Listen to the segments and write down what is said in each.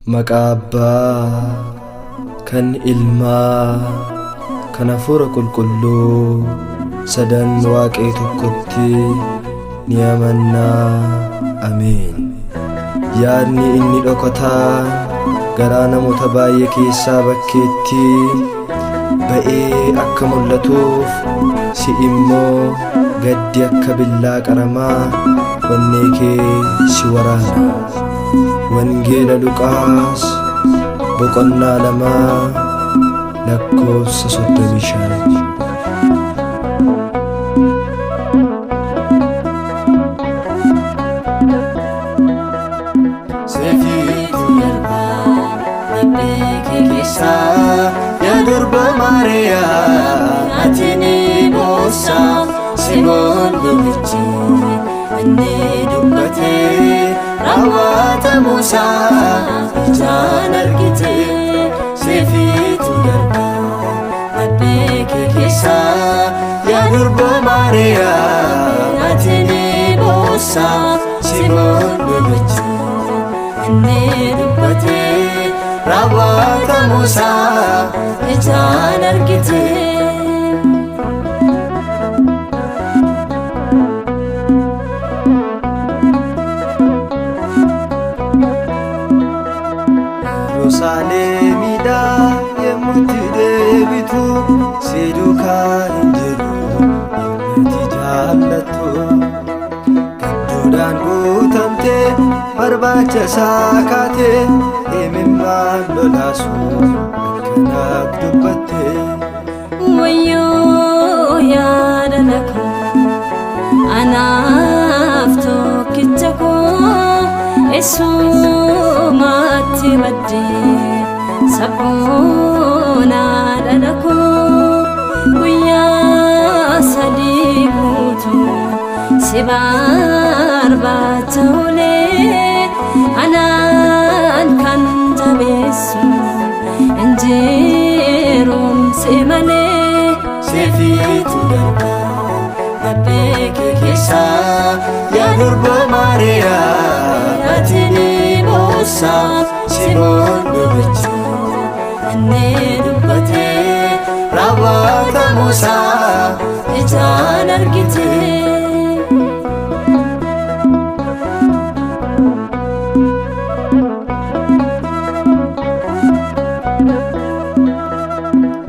Maqaa Abbaa kan Ilmaa kan Hafuura Qulqulluu sadan Waaqee tokkotti ni amannaa. Ameen. Yaadni inni dhokataan garaa namoota baay'ee keessaa bakkeetti ba'ee akka mul'atuuf si immoo gaddi akka billaa qaramaa onnee kee si waraana. Wangeela Luqaas boqonnaa 2 lakkoofsa 35. Ya durba Maria atini bosa Simon lubichi ane dubbate rawata Musa ijaan argite sefitu darba abbeke keessa. Ya durba Maria atini bosa Simon lubichi ane dubbate rawata Musa ijaan argite. Yerusaalemidha yemmutti deebitu si duukaa hin jiru yemmuu jaallattu. Gadduudhaan guutamte barbaacha isaa kaate imimmaan lolaasu akkanaaf dubbatte. Wayyoo yaadana koo anaaf tokkicha koo eessumatti maddee sabboonaa dhala koo guyyaa 3 guutuu si barbaacha olee anaan kan jabeessu injeerumse malee. Sefitu darba abbeke keessa. Ya durba Maria atini bosa Simon lubichi ane dubbate rawata Musa ijaan argite.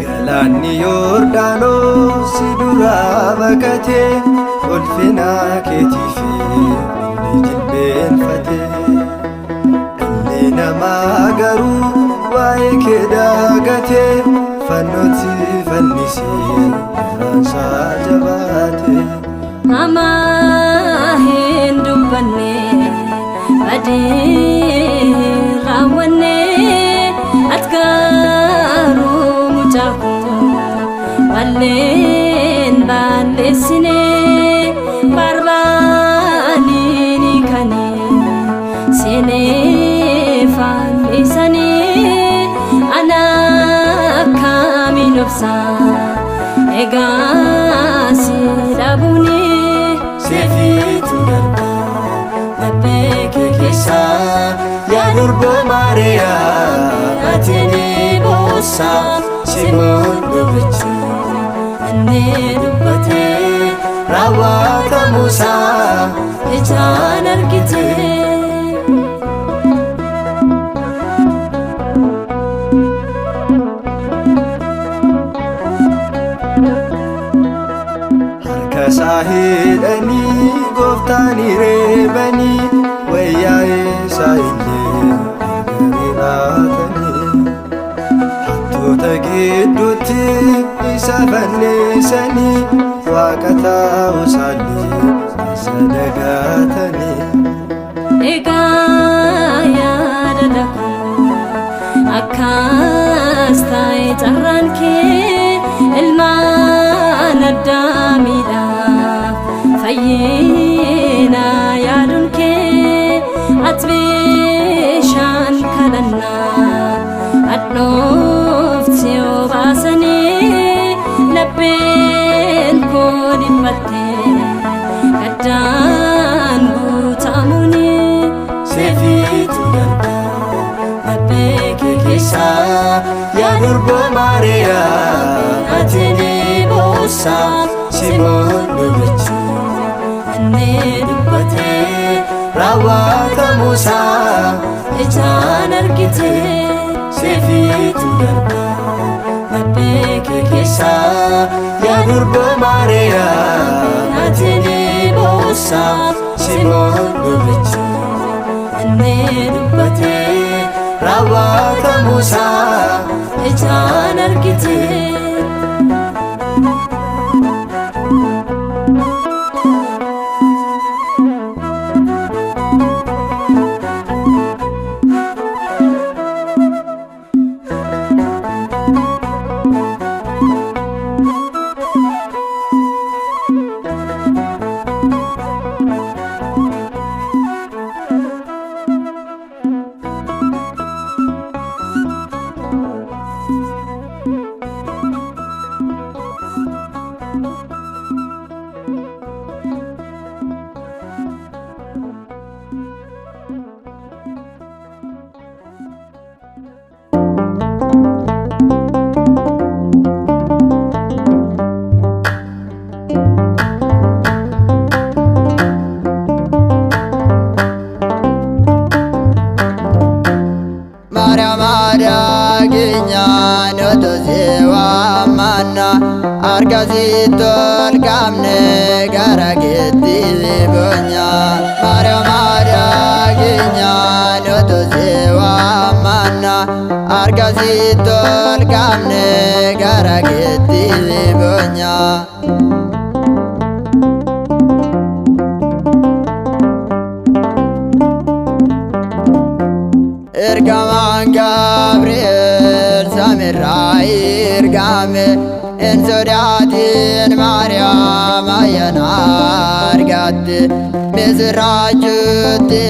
Galaanni Yordaanos si duraa baqate ulfina keetiif inni jilbeenfate. Dhalli namaa garuu waa'ee kee daagate fannootti fannisee garaansaa jabaate. Hamaa hin dubbanne badii raawwanne ati garuu mucaa koo balleen balleessine barbaadini kane seenee fannisanii ana akkamiin obsa egaa si dhabuuni. Sefitu darba abbeke keessa. Ya durba Maria atini bosa Simon lubichi ane dubbate rawata Musa ijaan argite. Harka isaa hidhanii gooftaan reebanii wayyaa isaa illee gargaaratanii. Hattoota gidduutti isa fannisanii Waaqa ta'uu isaallee isa dagaatanii. Egaa yaadana koo akkas ta'e carraan kee ilmaan Addaamiidhaaf fayyina yaaduun kee ati bishaan kadhannaa hadhoofti yoo baasanii lapheen koo dhiphattee gaddaan guutamuuni. Sefitu darba yaa durboo Maariyaam ati ni boossa Simoon lubichi inni dubbatee raawwatamuusaa ijaan argite seefiitu darba maddee kee keessa yaa durboo Maariyaam ati ni boossa Simoon lubichi inni dubbatee raawwatamuusaa ijaan argite. Argasiitol qaamne gara keetti bonya Maariyaam aadaa keenya nutu si waammanna Argasiitol qaamne gara keetti bonya Ergamaan Gabriel samirraa ergame En sodaatin Maariyaam ayyaana argatte misirraachuutti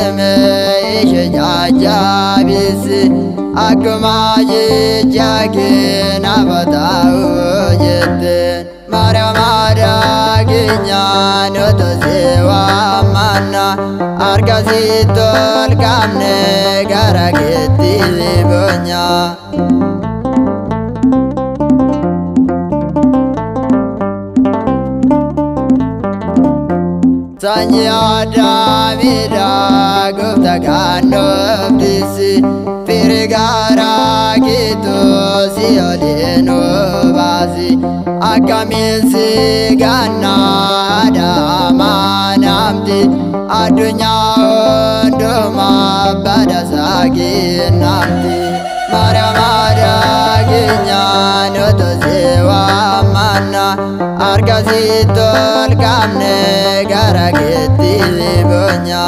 ishee jajjabeesse akkuma jecha kee naaf ta'u jette Maariyaam aadaa keenya nutu si waammanna Argasiitol qaamne gara keetti bonya Sanyi Addaamiidhaa gooftaa kan dhoofdisi firii garaa keetuu si oliin baasi akkamiin si gannaa adaamaa namti addunyaa hundumaa badhaasaa kennamti Maariyaam aadaa keenya nutu si waammanna Argasiitol qaamne gara keetti bonya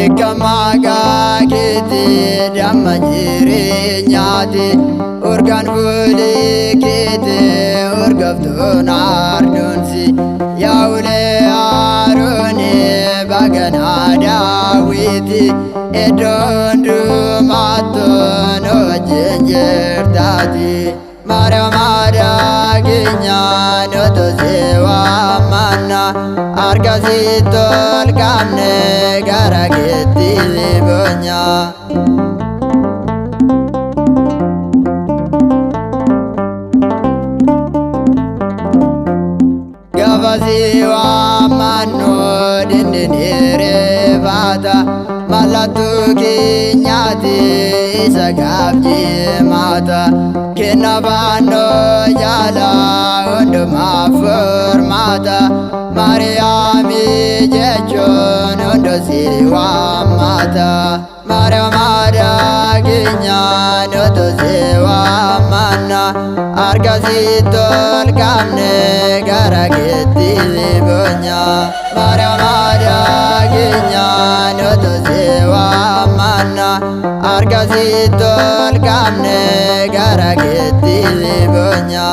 Eeggamagaa keetti damma jireenyaati urgaan fuulii keetti urgoftuun ardoonsi yaa ulee Arooni baganaa Daawiti iddoo hundumaattu nu wajjin jirtaati Maariyaam aadaa keenya nutu si waammanna Argasiitol qaamne gara keetti bonya Gafasi waammannu dindinireeffata mallattoo keenyaati isa gaabjimaata kenna baannoo jaalaa hundumaaf furmaata Maariyaami jechuun hundi si waammata Maariyaam aadaa keenya nutu si waammanna Argasiitol qaamne gara keetti bonya Maariyaam aadaa keenya nutu si waammanna Argasiitol qaamne gara keetti bonya